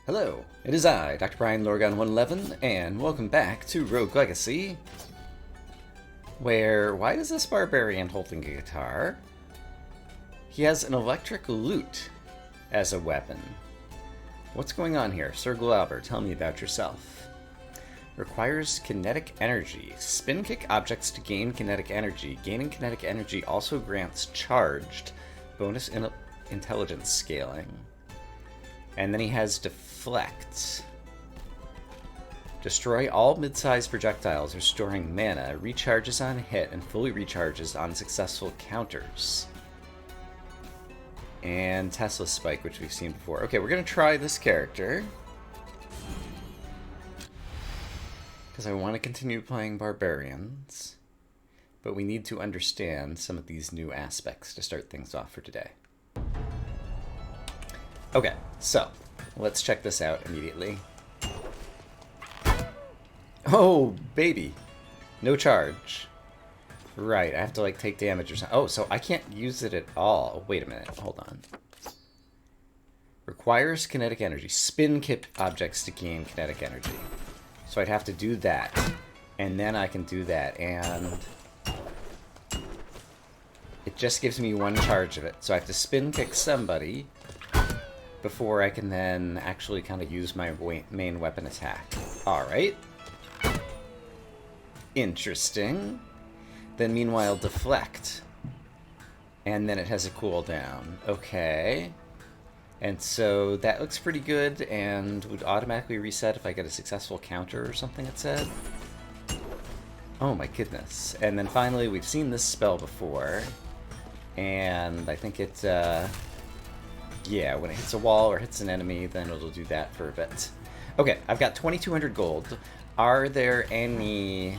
Hello, it is I, Dr. Brian Lorgon111, and welcome back to Rogue Legacy, where, why is this barbarian holding a guitar? He has an electric lute as a weapon. What's going on here? Sir Glauber, tell me about yourself. Requires kinetic energy. Spin kick objects to gain kinetic energy. Gaining kinetic energy also grants charged bonus intelligence scaling. And then he has Deflect. Destroy all mid-sized projectiles, restoring mana, recharges on hit, and fully recharges on successful counters. And Tesla Spike, which we've seen before. Okay, we're going to try this character. Because I want to continue playing Barbarians. But we need to understand some of these new aspects to start things off for today. Okay, so let's check this out immediately. Oh, baby. No charge. Right, I have to, like, take damage or something. Oh, so I can't use it at all. Wait a minute. Hold on. Requires kinetic energy. Spin kick objects to gain kinetic energy. So I'd have to do that. And then I can do that. And it just gives me one charge of it. So I have to spin kick somebody before I can then actually kind of use my main weapon attack. Alright. Interesting. Then meanwhile, Deflect. And then it has a cooldown. Okay. And so that looks pretty good and would automatically reset if I get a successful counter or something, it said. Oh my goodness. And then finally, we've seen this spell before. And I think it, yeah, when it hits a wall or hits an enemy, then it'll do that for a bit. Okay, I've got 2,200 gold. Are there any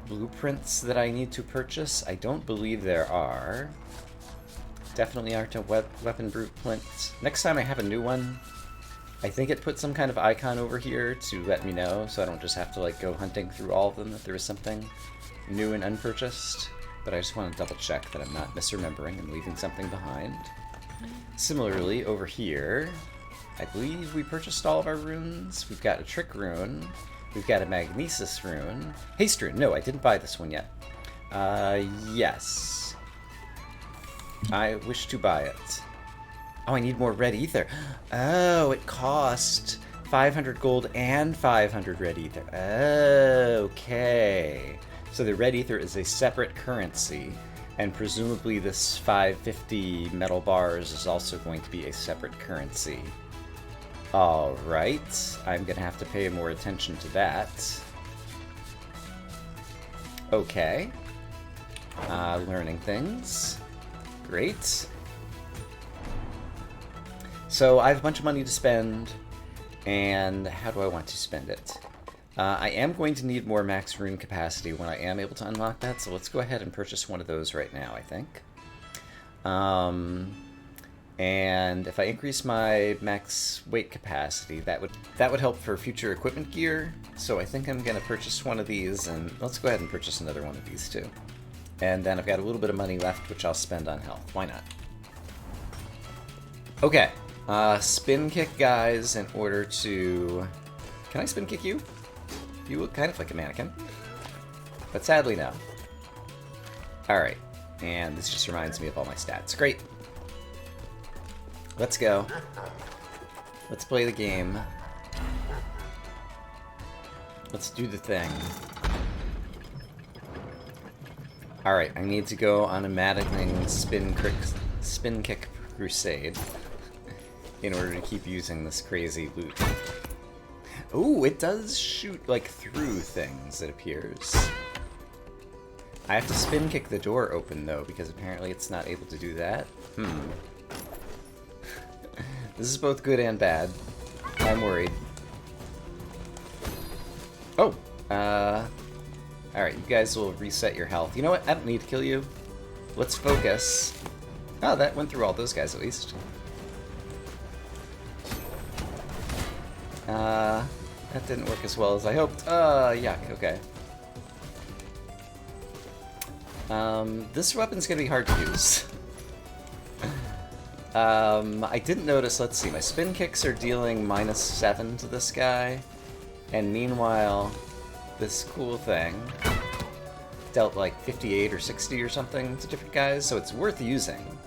blueprints that I need to purchase? I don't believe there are. Definitely aren't a weapon blueprint. Next time I have a new one, I think it put some kind of icon over here to let me know, so I don't just have to like go hunting through all of them if there is something new and unpurchased. But I just want to double check that I'm not misremembering and leaving something behind. Similarly, over here, I believe we purchased all of our runes. We've got a Trick rune. We've got a Magnesis rune. Haste rune. No, I didn't buy this one yet. Yes. I wish to buy it. Oh, I need more red ether. Oh, it cost 500 gold and 500 red ether. Okay. So the red ether is a separate currency. And presumably this 550 metal bars is also going to be a separate currency. Alright, I'm gonna have to pay more attention to that. Okay. Learning things. Great. So I have a bunch of money to spend, and how do I want to spend it? I am going to need more max rune capacity when I am able to unlock that, so let's go ahead and purchase one of those right now, I think. And if I increase my max weight capacity, that would help for future equipment gear, so I think I'm going to purchase one of these, and let's go ahead and purchase another one of these too. And then I've got a little bit of money left, which I'll spend on health. Why not? Okay, spin kick guys in order to... Can I spin kick you? You look kind of like a mannequin. But sadly, no. Alright. And this just reminds me of all my stats. Great. Let's go. Let's play the game. Let's do the thing. Alright, I need to go on a maddening spin kick crusade in order to keep using this crazy loot. Ooh, it does shoot, like, through things, it appears. I have to spin kick the door open, though, because apparently it's not able to do that. This is both good and bad. I'm worried. Oh! Alright, you guys will reset your health. You know what? I don't need to kill you. Let's focus. Oh, that went through all those guys, at least. That didn't work as well as I hoped. Yuck, okay. This weapon's gonna be hard to use. I didn't notice, let's see, my spin kicks are dealing -7 to this guy, and meanwhile, this cool thing dealt like 58 or 60 or something to different guys, so it's worth using.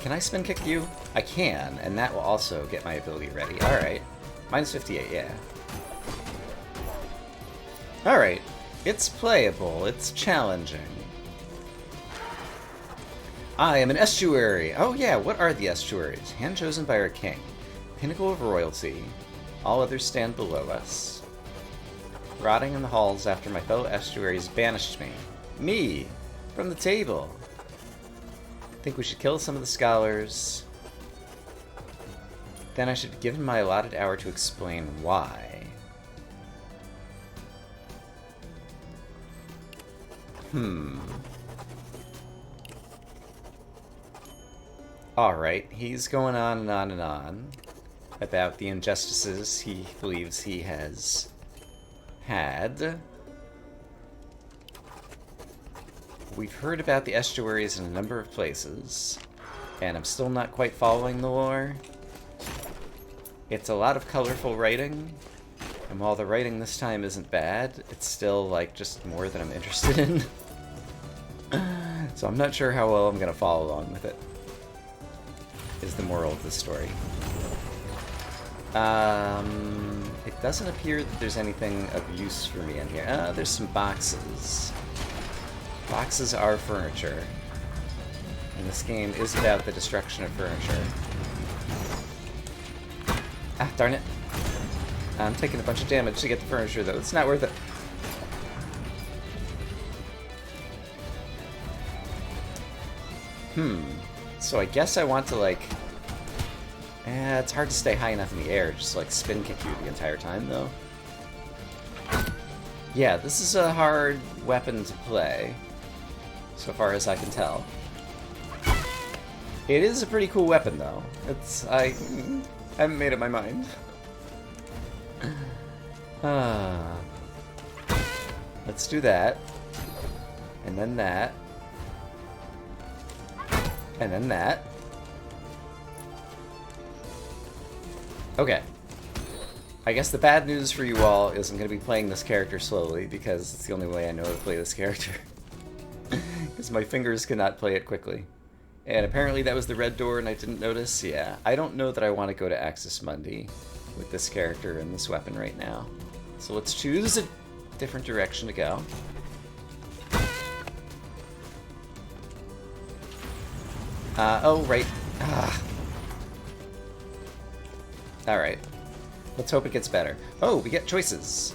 Can I spin kick you? I can, and that will also get my ability ready. Alright. -58, yeah. Alright. It's playable. It's challenging. I am an estuary. Oh yeah, what are the estuaries? Hand chosen by our king. Pinnacle of royalty. All others stand below us. Rotting in the halls after my fellow estuaries banished me. Me! From the table. Think we should kill some of the scholars. Then I should be given my allotted hour to explain why. Alright, he's going on and on and on about the injustices he believes he has had. We've heard about the estuaries in a number of places, and I'm still not quite following the lore. It's a lot of colorful writing, and while the writing this time isn't bad, it's still, like, just more than I'm interested in. So I'm not sure how well I'm gonna follow along with it, is the moral of the story. It doesn't appear that there's anything of use for me in here. There's some boxes. Boxes are furniture. And this game is about the destruction of furniture. Ah, darn it. I'm taking a bunch of damage to get the furniture, though. It's not worth it. So I guess I want to, like... it's hard to stay high enough in the air, just like spin kick you the entire time, though. Yeah, this is a hard weapon to play, so far as I can tell. It is a pretty cool weapon, though. I haven't made up my mind. Let's do that. And then that. And then that. Okay. I guess the bad news for you all is I'm going to be playing this character slowly, because it's the only way I know how to play this character. Because my fingers cannot play it quickly. And apparently that was the red door and I didn't notice. Yeah, I don't know that I want to go to Axis Mundi with this character and this weapon right now. So let's choose a different direction to go. Oh, right. Alright. Let's hope it gets better. Oh, we get choices.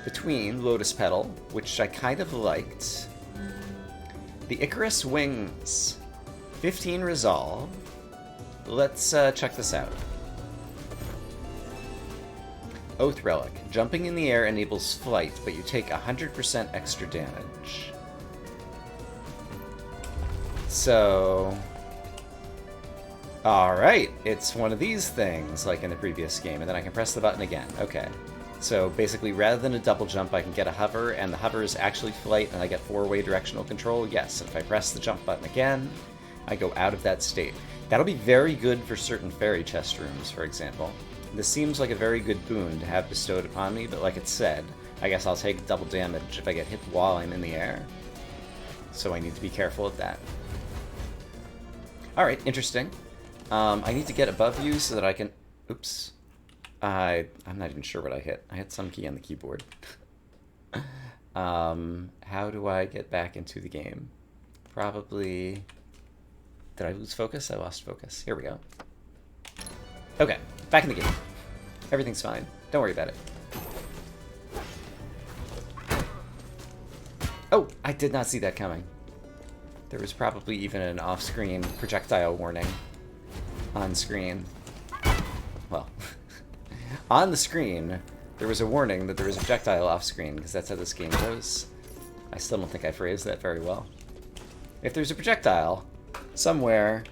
Between Lotus Petal, which I kind of liked. The Icarus Wings. 15 Resolve. Let's check this out. Oath Relic. Jumping in the air enables flight, but you take 100% extra damage. So... Alright, it's one of these things, like in the previous game, and then I can press the button again. Okay. So basically, rather than a double jump, I can get a hover, and the hover is actually flight, and I get 4-way directional control. Yes, and if I press the jump button again, I go out of that state. That'll be very good for certain fairy chest rooms, for example. This seems like a very good boon to have bestowed upon me, but like it said, I guess I'll take double damage if I get hit while I'm in the air. So I need to be careful of that. Alright, interesting. I need to get above you so that I can... Oops. I'm not even sure what I hit. I hit some key on the keyboard. How do I get back into the game? Probably... Did I lose focus? I lost focus. Here we go. Okay, back in the game. Everything's fine. Don't worry about it. Oh, I did not see that coming. There was probably even an off-screen projectile warning. On screen. Well, on the screen, there was a warning that there was a projectile off-screen, because that's how this game goes. I still don't think I phrased that very well. If there's a projectile somewhere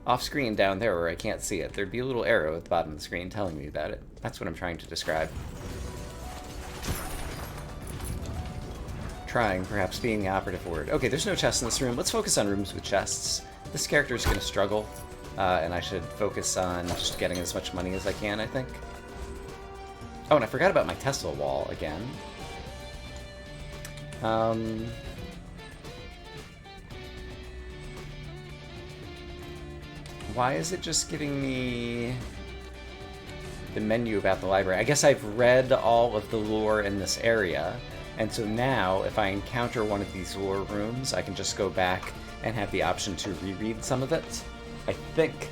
off-screen down there where I can't see it, there'd be a little arrow at the bottom of the screen telling me about it. That's what I'm trying to describe. Trying, perhaps, being the operative word. Okay, there's no chests in this room. Let's focus on rooms with chests. This character is going to struggle. and I should focus on just getting as much money as I can, I think. Oh, and I forgot about my Tesla wall again. Why is it just giving me the menu about the library? I guess I've read all of the lore in this area, and so now if I encounter one of these lore rooms, I can just go back and have the option to reread some of it. I think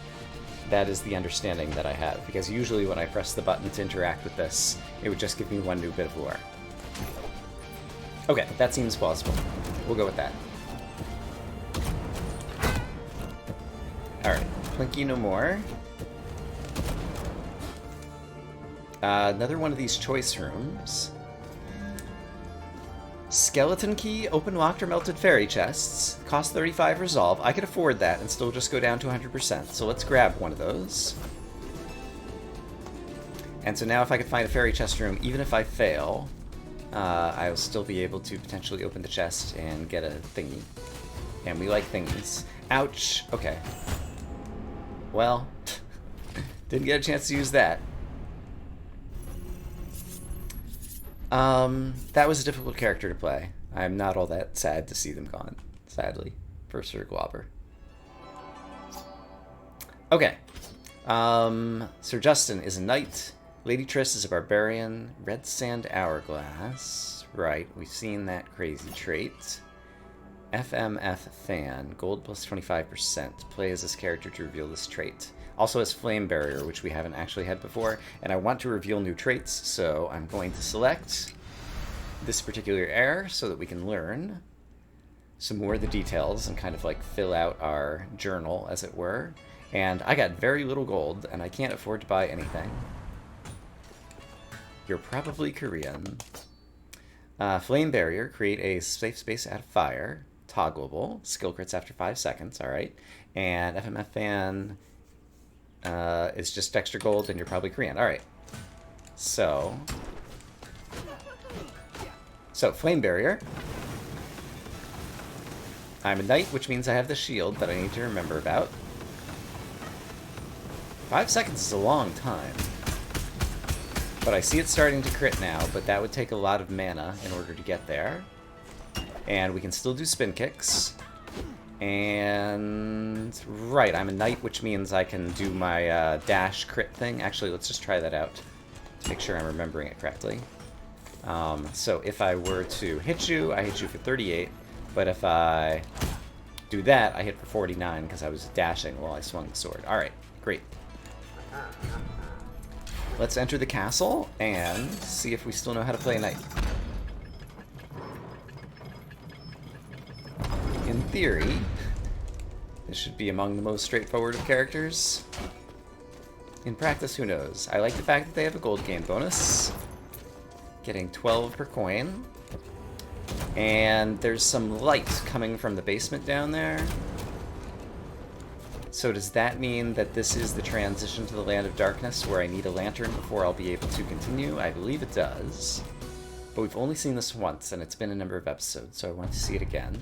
that is the understanding that I have, because usually when I press the button to interact with this, it would just give me one new bit of lore. Okay, that seems plausible. We'll go with that. Alright, Plinky no more. Another one of these choice rooms. Skeleton key, open locked or melted fairy chests. Cost 35 resolve. I could afford that and still just go down to 100%. So let's grab one of those. And so now if I could find a fairy chest room, even if I fail, I'll still be able to potentially open the chest and get a thingy. And we like thingies. Ouch. Okay. Well, didn't get a chance to use that. That was a difficult character to play. I'm not all that sad to see them gone, sadly, for Sir Glauber. Okay. Sir Justin is a knight. Lady Triss is a barbarian. Red Sand Hourglass. Right, we've seen that crazy trait. FMF Fan. Gold plus 25%. Play as this character to reveal this trait. Also has Flame Barrier, which we haven't actually had before, and I want to reveal new traits, so I'm going to select this particular heir so that we can learn some more of the details and kind of like fill out our journal, as it were. And I got very little gold, and I can't afford to buy anything. You're probably Korean. Flame Barrier, create a safe space out of fire. Toggleable. Skill crits after 5 seconds, alright. And FMF Fan... it's just extra gold, and you're probably Korean. Alright. So, Flame Barrier. I'm a knight, which means I have the shield that I need to remember about. 5 seconds is a long time. But I see it starting to crit now, but that would take a lot of mana in order to get there. And we can still do spin kicks. And... right, I'm a knight, which means I can do my dash crit thing. Actually, let's just try that out to make sure I'm remembering it correctly. So if I were to hit you, I hit you for 38. But if I do that, I hit for 49 because I was dashing while I swung the sword. Alright, great. Let's enter the castle and see if we still know how to play a knight. In theory, this should be among the most straightforward of characters. In practice, who knows? I like the fact that they have a gold game bonus. Getting 12 per coin. And there's some light coming from the basement down there. So does that mean that this is the transition to the Land of Darkness, where I need a lantern before I'll be able to continue? I believe it does. But we've only seen this once, and it's been a number of episodes, so I want to see it again.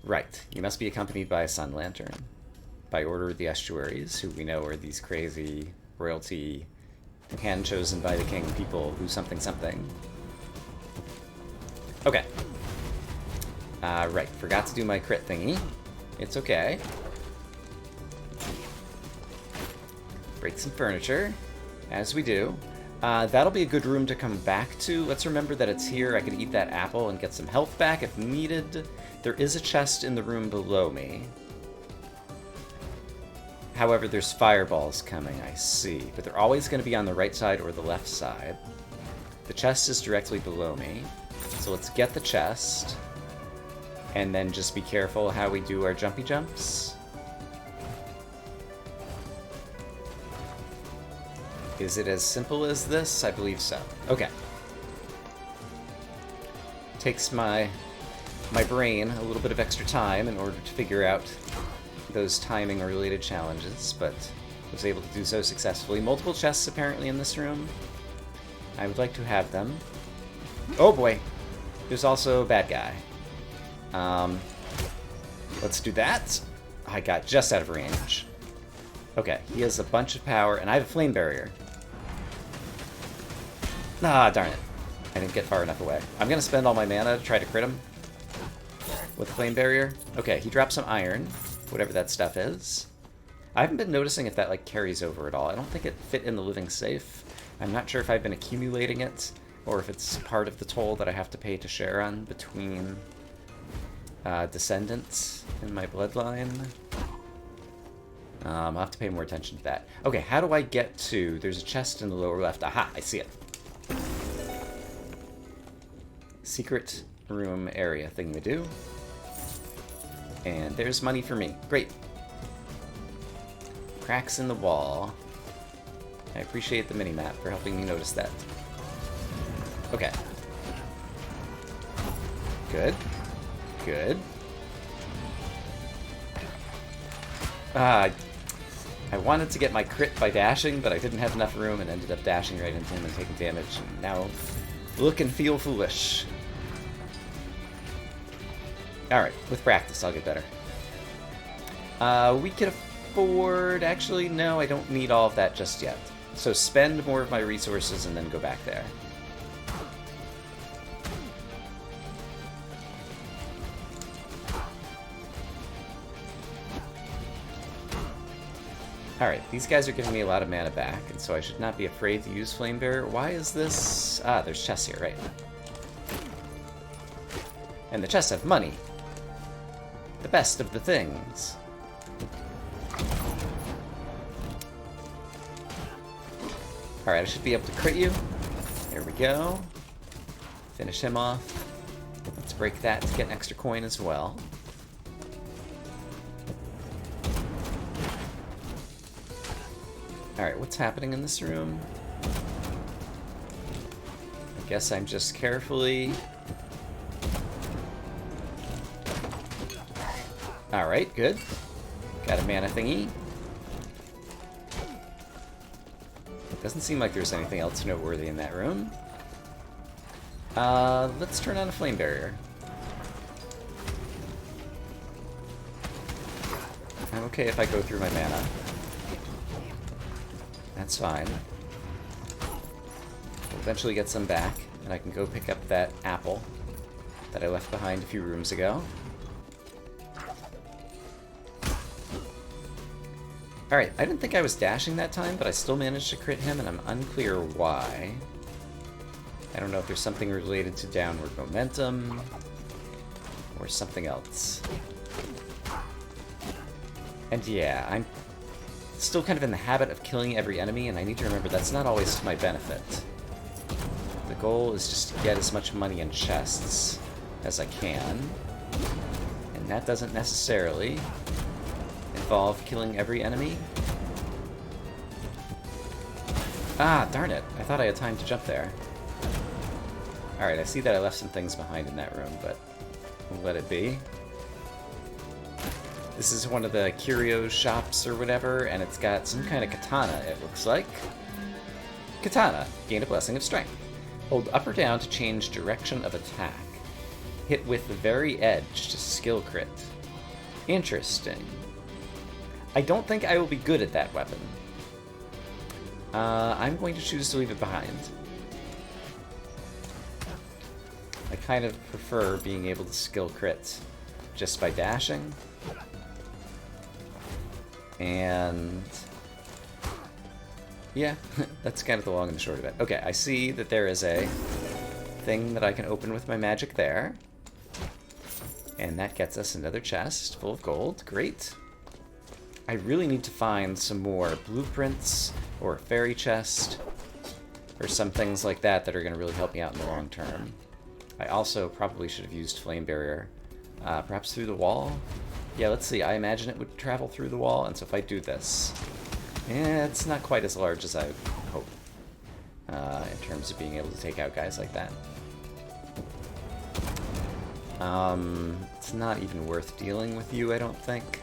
Right, you must be accompanied by a sun lantern. By order of the Estuaries, who we know are these crazy royalty, hand-chosen by the king people who something something. Okay. Right, forgot to do my crit thingy. It's okay. Break some furniture, as we do. That'll be a good room to come back to. Let's remember that it's here. I could eat that apple and get some health back if needed. There is a chest in the room below me. However, there's fireballs coming, I see. But they're always going to be on the right side or the left side. The chest is directly below me. So let's get the chest. And then just be careful how we do our jumpy jumps. Is it as simple as this? I believe so. Okay. Takes my brain a little bit of extra time in order to figure out those timing related challenges, but was able to do so successfully. Multiple chests apparently in this room. I would like to have them. Oh boy! There's also a bad guy. Let's do that. I got just out of range. Okay, he has a bunch of power, and I have a flame barrier. Ah, darn it. I didn't get far enough away. I'm gonna spend all my mana to try to crit him with the flame barrier. Okay, he dropped some iron, whatever that stuff is. I haven't been noticing if that, like, carries over at all. I don't think it fit in the living safe. I'm not sure if I've been accumulating it, or if it's part of the toll that I have to pay to Sharon between descendants in my bloodline. I'll have to pay more attention to that. Okay, how do I get to... There's a chest in the lower left. Aha, I see it. Secret room area thingy-ma-do. And there's money for me. Great. Cracks in the wall. I appreciate the mini-map for helping me notice that. Okay. Good. Good. I wanted to get my crit by dashing, but I didn't have enough room and ended up dashing right into him and taking damage. And now look and feel foolish. Alright, with practice I'll get better. We can afford... Actually, no, I don't need all of that just yet. So spend more of my resources and then go back there. Alright, these guys are giving me a lot of mana back, and so I should not be afraid to use Flame Bearer. Why is this... Ah, there's chests here, right. And the chests have money. The best of the things. Alright, I should be able to crit you. There we go. Finish him off. Let's break that to get an extra coin as well. Alright, what's happening in this room? I guess I'm just carefully... Alright, good. Got a mana thingy. Doesn't seem like there's anything else noteworthy in that room. Let's turn on a flame barrier. I'm okay if I go through my mana. That's fine. We'll eventually get some back, and I can go pick up that apple that I left behind a few rooms ago. Alright, I didn't think I was dashing that time, but I still managed to crit him, and I'm unclear why. I don't know if there's something related to downward momentum, or something else. And yeah, I'm still kind of in the habit of killing every enemy, and I need to remember that's not always to my benefit. The goal is just to get as much money in chests as I can, and that doesn't necessarily involve killing every enemy. Ah, darn it. I thought I had time to jump there. Alright, I see that I left some things behind in that room, but we'll let it be. This is one of the curio shops or whatever, and it's got some kind of katana, it looks like. Katana. Gain a blessing of strength. Hold up or down to change direction of attack. Hit with the very edge to skill crit. Interesting. I don't think I will be good at that weapon. I'm going to choose to leave it behind. I kind of prefer being able to skill crit just by dashing. And yeah, that's kind of the long and the short of it. Okay, I see that there is a thing that I can open with my magic there. And that gets us another chest full of gold. Great. I really need to find some more blueprints or a fairy chest or some things like that that are going to really help me out in the long term. I also probably should have used Flame Barrier, perhaps through the wall. Yeah, let's see. I imagine it would travel through the wall, and so if I do this, it's not quite as large as I hope in terms of being able to take out guys like that. It's not even worth dealing with you, I don't think.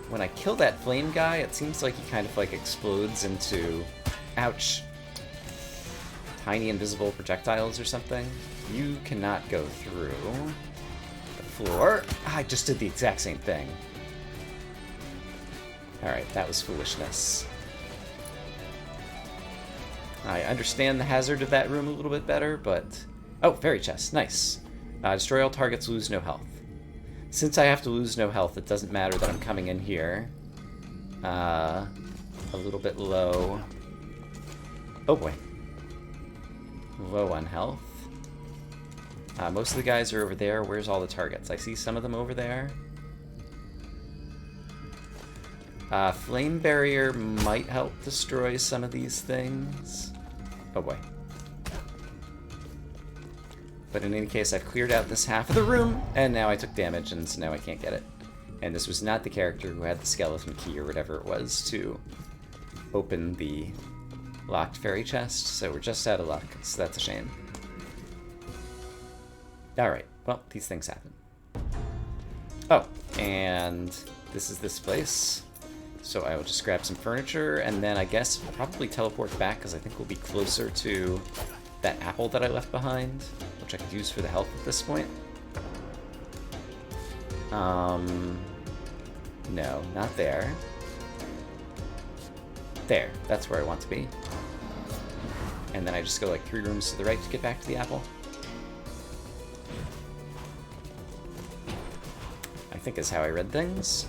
When I kill that flame guy, it seems like he kind of like explodes into, ouch, tiny invisible projectiles or something. You cannot go through the floor. I just did the exact same thing. Alright, that was foolishness. I understand the hazard of that room a little bit better, but... Oh, fairy chest. Nice. Destroy all targets, lose no health. Since I have to lose no health, it doesn't matter that I'm coming in here. A little bit low. Oh boy. Low on health. Most of the guys are over there. Where's all the targets? I see some of them over there. Flame barrier might help destroy some of these things. Oh boy. But in any case, I've cleared out this half of the room, and now I took damage, and so now I can't get it. And this was not the character who had the skeleton key or whatever it was to open the locked fairy chest, so we're just out of luck, so that's a shame. Alright, well, these things happen. Oh, and this is this place. So I will just grab some furniture, and then I guess probably teleport back, because I think we'll be closer to that apple that I left behind, which I could use for the health at this point. No, not there. There, that's where I want to be. And then I just go like 3 rooms to the right to get back to the apple. I think is how I read things.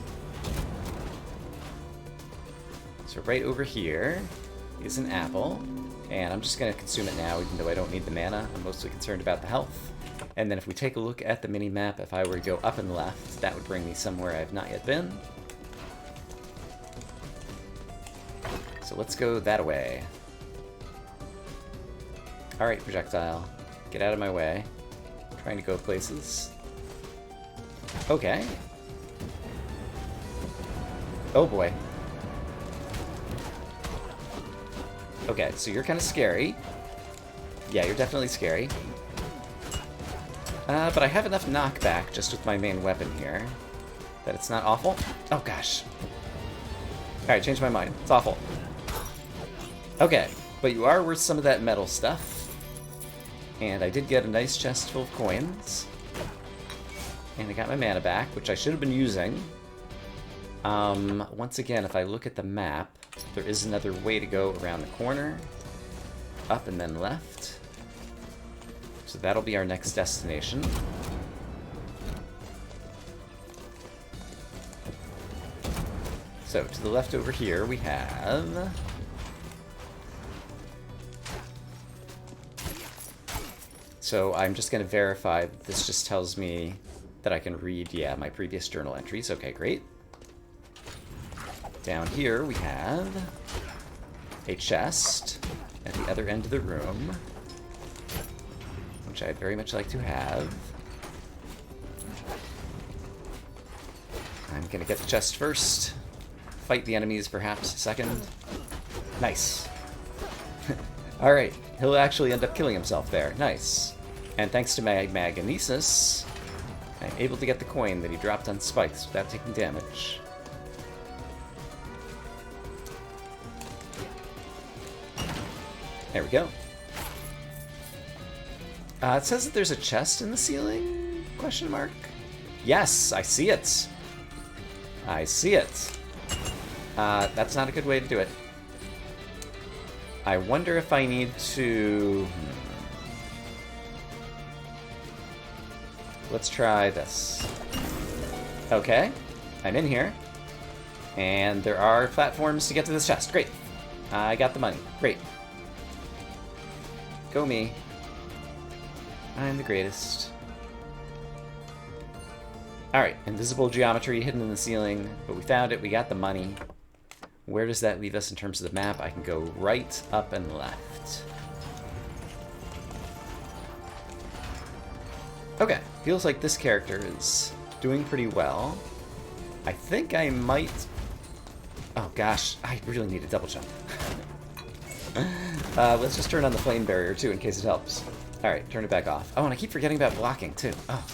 So right over here is an apple, and I'm just going to consume it now, even though I don't need the mana. I'm mostly concerned about the health. And then if we take a look at the mini-map, if I were to go up and left, that would bring me somewhere I've not yet been. So let's go that way. Alright, projectile. Get out of my way. I'm trying to go places. Okay. Oh boy. Okay, so you're kind of scary. Yeah, you're definitely scary. But I have enough knockback just with my main weapon here that it's not awful. Oh gosh. Alright, changed my mind. It's awful. Okay, but you are worth some of that metal stuff. And I did get a nice chest full of coins. And I got my mana back, which I should have been using. Once again, if I look at the map, there is another way to go around the corner. Up and then left. So that'll be our next destination. So to the left over here we have... So I'm just going to verify that this just tells me that I can read, yeah, my previous journal entries. Okay, great. Down here we have a chest at the other end of the room, which I'd very much like to have. I'm going to get the chest first. Fight the enemies perhaps second. Nice. Alright, he'll actually end up killing himself there. Nice. And thanks to my Magnesis, I'm able to get the coin that he dropped on spikes without taking damage. There we go. It says that there's a chest in the ceiling? Question mark? Yes, I see it. I see it. That's not a good way to do it. I wonder if I need to... Let's try this. Okay, I'm in here. And there are platforms to get to this chest. Great. I got the money. Great. Go me. I'm the greatest. Alright, invisible geometry hidden in the ceiling, but we found it, we got the money. Where does that leave us in terms of the map? I can go right, up, and left. Okay, feels like this character is doing pretty well. I think I might... Oh gosh, I really need a double jump. Let's just turn on the flame barrier too, in case it helps. Alright, turn it back off. Oh, and I keep forgetting about blocking too. Oh.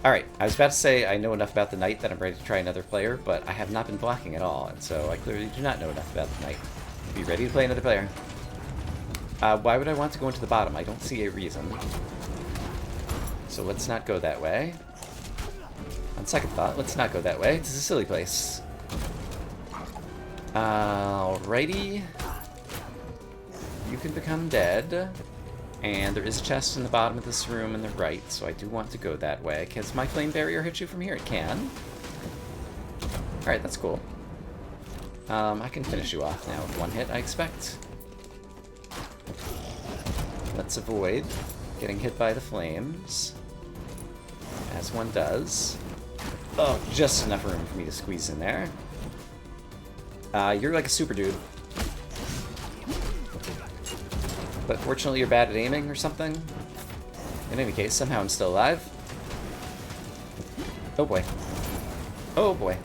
Alright, I was about to say I know enough about the knight that I'm ready to try another player, but I have not been blocking at all, and so I clearly do not know enough about the knight. Be ready to play another player. Why would I want to go into the bottom? I don't see a reason. So let's not go that way. On second thought, let's not go that way. It's a silly place. Alrighty. You can become dead. And there is a chest in the bottom of this room on the right, so I do want to go that way. Can my flame barrier hit you from here? It can. Alright, that's cool. I can finish you off now with one hit, I expect. Let's avoid getting hit by the flames. As one does. Oh, just enough room for me to squeeze in there. You're like a super dude. But fortunately you're bad at aiming or something. In any case, somehow I'm still alive. Oh boy. Oh boy.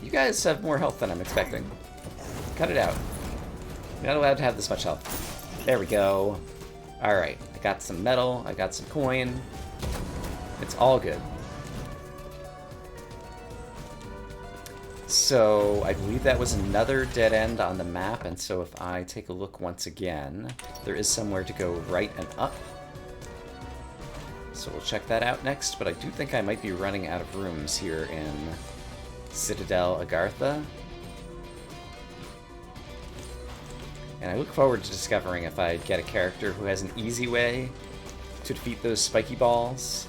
You guys have more health than I'm expecting. Cut it out. You're not allowed to have this much health. There we go. Alright, I got some metal, I got some coin. It's all good. So, I believe that was another dead end on the map, and so if I take a look once again, there is somewhere to go right and up. So we'll check that out next, but I do think I might be running out of rooms here in Citadel Agartha. And I look forward to discovering if I get a character who has an easy way to defeat those spiky balls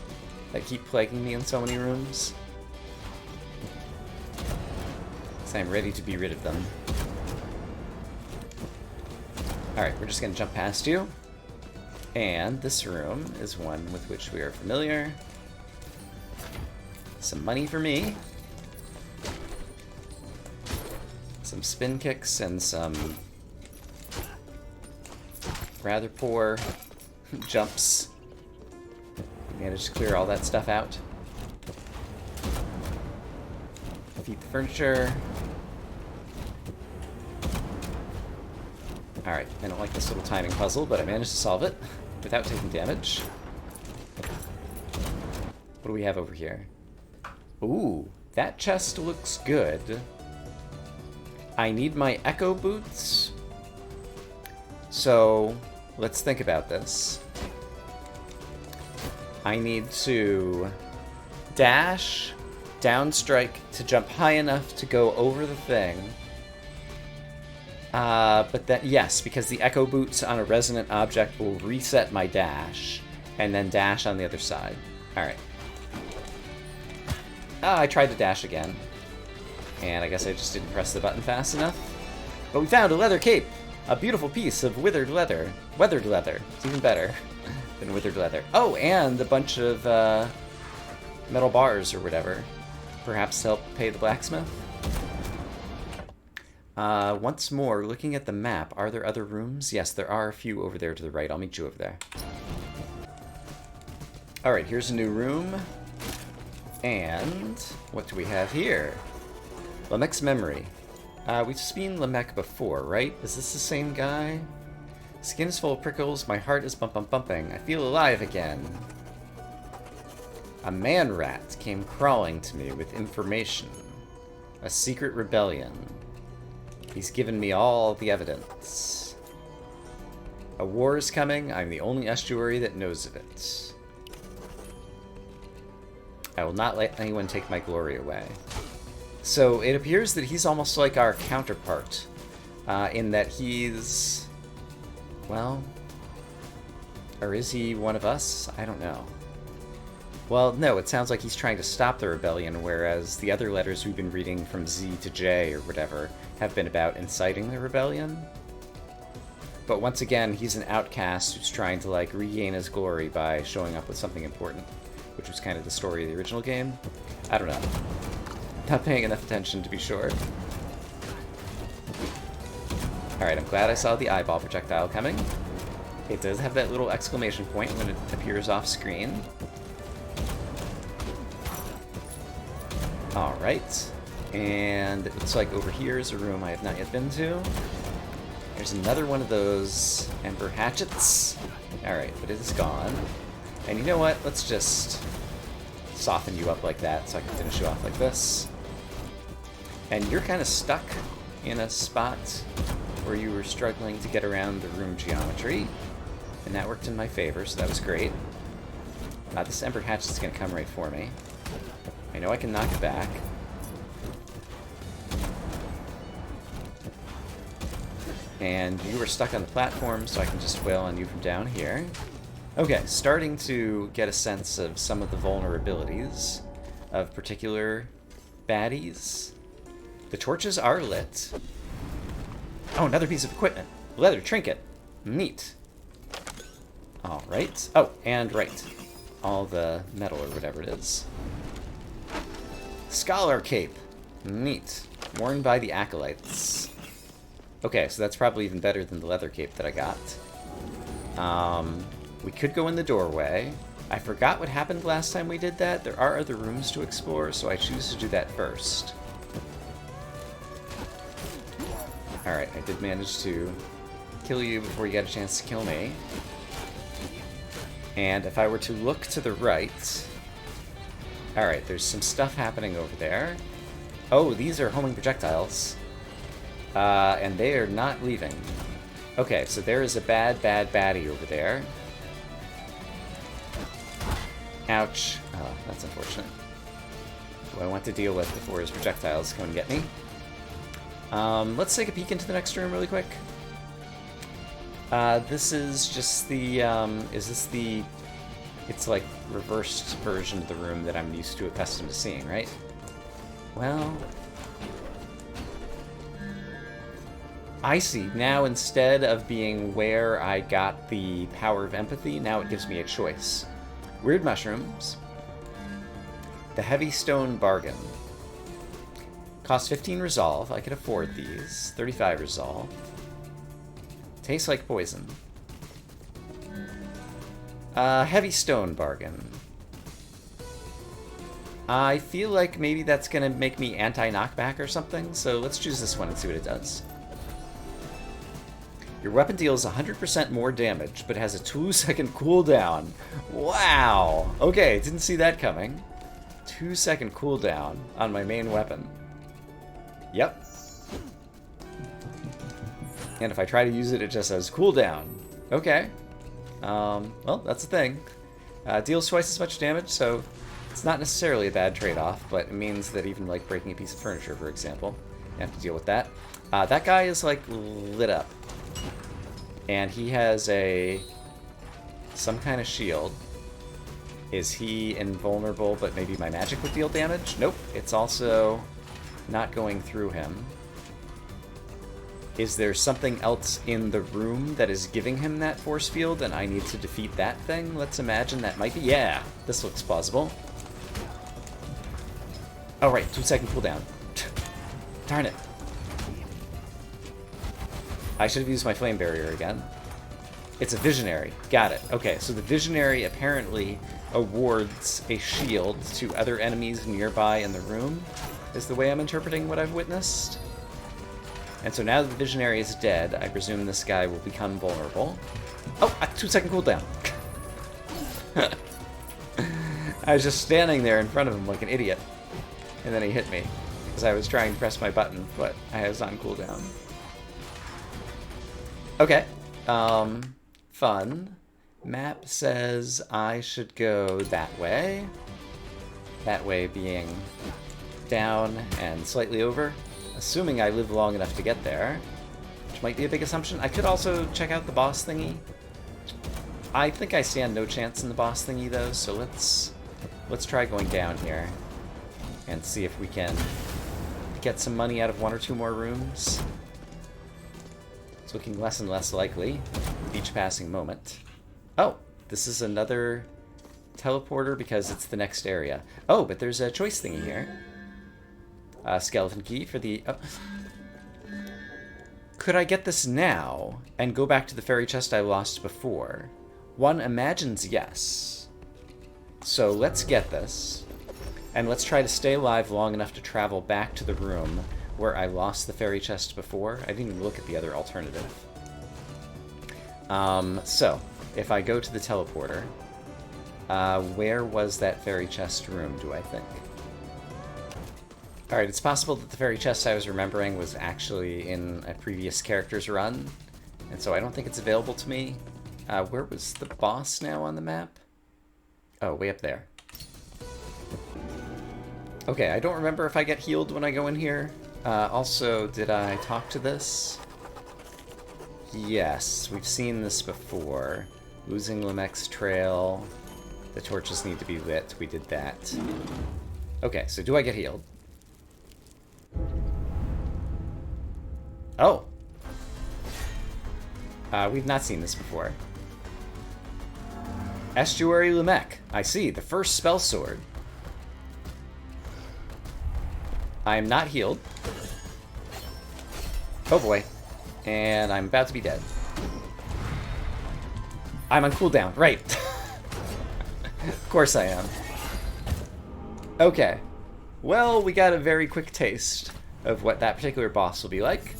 that keep plaguing me in so many rooms. So I'm ready to be rid of them. Alright, we're just going to jump past you. And this room is one with which we are familiar. Some money for me. Some spin kicks and some rather poor jumps. Managed to clear all that stuff out. Defeat the furniture. Alright, I don't like this little timing puzzle, but I managed to solve it without taking damage. What do we have over here? Ooh, that chest looks good. I need my echo boots. So, let's think about this. I need to dash, downstrike to jump high enough to go over the thing. But then, yes, because the echo boots on a resonant object will reset my dash, and then dash on the other side. Alright. I tried to dash again. And I guess I just didn't press the button fast enough. But we found a leather cape! A beautiful piece of withered leather. Weathered leather. It's even better than withered leather. Oh, and a bunch of metal bars or whatever. Perhaps to help pay the blacksmith? Once more, looking at the map, are there other rooms? Yes, there are a few over there to the right. I'll meet you over there. Alright, here's a new room. And what do we have here? Lamech's memory. We've seen Lamech before, right? Is this the same guy? Skin is full of prickles, my heart is bumping. I feel alive again. A man rat came crawling to me with information. A secret rebellion. He's given me all the evidence. A war is coming, I'm the only estuary that knows of it. I will not let anyone take my glory away. So it appears that he's almost like our counterpart, in that he's, well, or is he one of us? I don't know. Well, no, it sounds like he's trying to stop the rebellion, whereas the other letters we've been reading from Z to J or whatever have been about inciting the rebellion. But once again, he's an outcast who's trying to, like, regain his glory by showing up with something important, which was kind of the story of the original game. I don't know. Not paying enough attention to be sure. Alright, I'm glad I saw the eyeball projectile coming. It does have that little exclamation point when it appears off screen. Alright. And it looks like over here is a room I have not yet been to. There's another one of those ember hatchets. Alright, but it is gone. And you know what? Let's just soften you up like that so I can finish you off like this. And you're kind of stuck in a spot where you were struggling to get around the room geometry. And that worked in my favor, so that was great. This Ember Hatchet is going to come right for me. I know I can knock it back. And you were stuck on the platform, so I can just wail on you from down here. Okay, starting to get a sense of some of the vulnerabilities of particular baddies. The torches are lit. Oh, another piece of equipment. Leather trinket. Neat. Alright. Oh, and right. All the metal or whatever it is. Scholar cape. Neat. Worn by the acolytes. Okay, so that's probably even better than the leather cape that I got. We could go in the doorway. I forgot what happened last time we did that. There are other rooms to explore, so I choose to do that first. Alright, I did manage to kill you before you got a chance to kill me. And if I were to look to the right... Alright, there's some stuff happening over there. Oh, these are homing projectiles. And they are not leaving. Okay, so there is a bad baddie over there. Ouch. Oh, that's unfortunate. Who I want to deal with before his projectiles come and get me. Let's take a peek into the next room really quick. This is just the, is this the... It's like reversed version of the room that I'm used to, accustomed to seeing, right? Well... I see. Now, instead of being where I got the power of empathy, now it gives me a choice. Weird mushrooms. The heavy stone bargain. Cost 15 resolve. I could afford these. 35 resolve. Tastes like poison. Heavy stone bargain. I feel like maybe that's gonna make me anti-knockback or something, so let's choose this one and see what it does. Your weapon deals 100% more damage, but has a 2-second cooldown. Wow! Okay, didn't see that coming. 2-second cooldown on my main weapon. Yep. And if I try to use it, it just says cooldown. Okay. Well, that's the thing. Deals twice as much damage, so it's not necessarily a bad trade-off, but it means that even, like, breaking a piece of furniture, for example, you have to deal with that. That guy is, like, lit up. And he has some kind of shield. Is he invulnerable, but maybe my magic would deal damage? Nope. It's also not going through him. Is there something else in the room that is giving him that force field, and I need to defeat that thing? Let's imagine that might be... Yeah, this looks plausible. Oh, right, 2-second cooldown. Darn it. I should have used my flame barrier again. It's a visionary. Got it. Okay, so the visionary apparently awards a shield to other enemies nearby in the room, is the way I'm interpreting what I've witnessed. And so now that the visionary is dead, I presume this guy will become vulnerable. Oh, a 2-second cooldown. I was just standing there in front of him like an idiot. And then he hit me, because I was trying to press my button, but I was on cooldown. Okay. Fun. Map says I should go that way. That way being down and slightly over. Assuming I live long enough to get there. Which might be a big assumption. I could also check out the boss thingy. I think I stand no chance in the boss thingy though, so let's try going down here. And see if we can get some money out of 1 or 2 more rooms. It's looking less and less likely with each passing moment. Oh, this is another teleporter because it's the next area. Oh, but there's a choice thingy here. Skeleton key for the... Oh. Could I get this now and go back to the fairy chest I lost before? One imagines yes. So let's get this. And let's try to stay alive long enough to travel back to the room where I lost the fairy chest before. I didn't even look at the other alternative. So, if I go to the teleporter, where was that fairy chest room, do I think? Alright, it's possible that the fairy chest I was remembering was actually in a previous character's run, and so I don't think it's available to me. Where was the boss now on the map? Oh, way up there. Okay, I don't remember if I get healed when I go in here. Also, did I talk to this? Yes, we've seen this before. Losing Lamech's trail. The torches need to be lit. We did that. Okay, so do I get healed? Oh! We've not seen this before. Estuary Lamech. I see, the first spell sword. I am not healed. Oh boy. And I'm about to be dead. I'm on cooldown, right. Of course I am. Okay. Well, we got a very quick taste of what that particular boss will be like.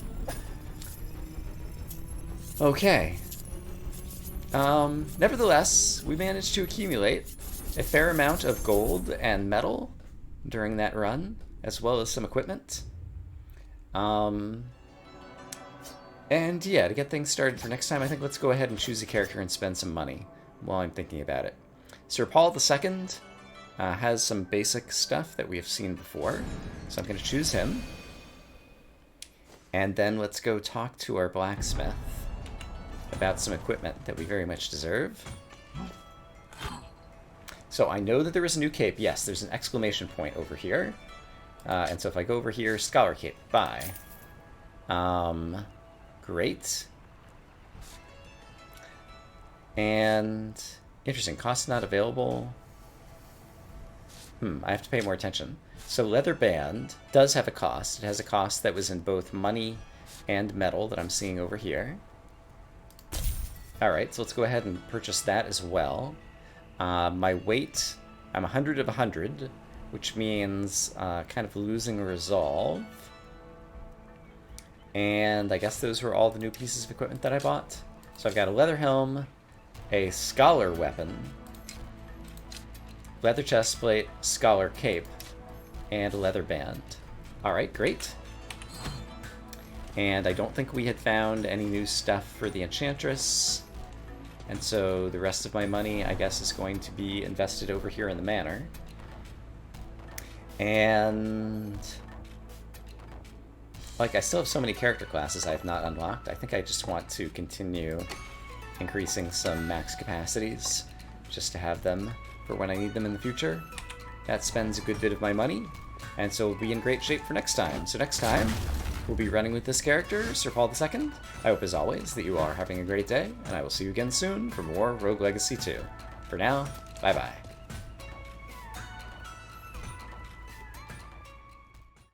Okay. Nevertheless, we managed to accumulate a fair amount of gold and metal during that run, as well as some equipment. And yeah, to get things started for next time, I think let's go ahead and choose a character and spend some money while I'm thinking about it. Sir Paul II has some basic stuff that we have seen before, so I'm going to choose him. And then let's go talk to our blacksmith about some equipment that we very much deserve. So I know that there is a new cape. Yes, there's an exclamation point over here. And so if I go over here, Scholar Cape, buy. Great. And interesting, cost not available. I have to pay more attention. So Leather Band does have a cost. It has a cost that was in both money and metal that I'm seeing over here. Alright, so let's go ahead and purchase that as well. My weight, I'm 100 of 100, which means kind of losing resolve. And I guess those were all the new pieces of equipment that I bought. So I've got a leather helm, a scholar weapon, leather chestplate, scholar cape, and a leather band. Alright, great. And I don't think we had found any new stuff for the Enchantress. And so the rest of my money, I guess, is going to be invested over here in the manor. And like, I still have so many character classes I have not unlocked. I think I just want to continue increasing some max capacities just to have them for when I need them in the future. That spends a good bit of my money, and so we'll be in great shape for next time. So next time, we'll be running with this character, Sir Paul II. I hope, as always, that you are having a great day, and I will see you again soon for more Rogue Legacy 2. For now, bye-bye.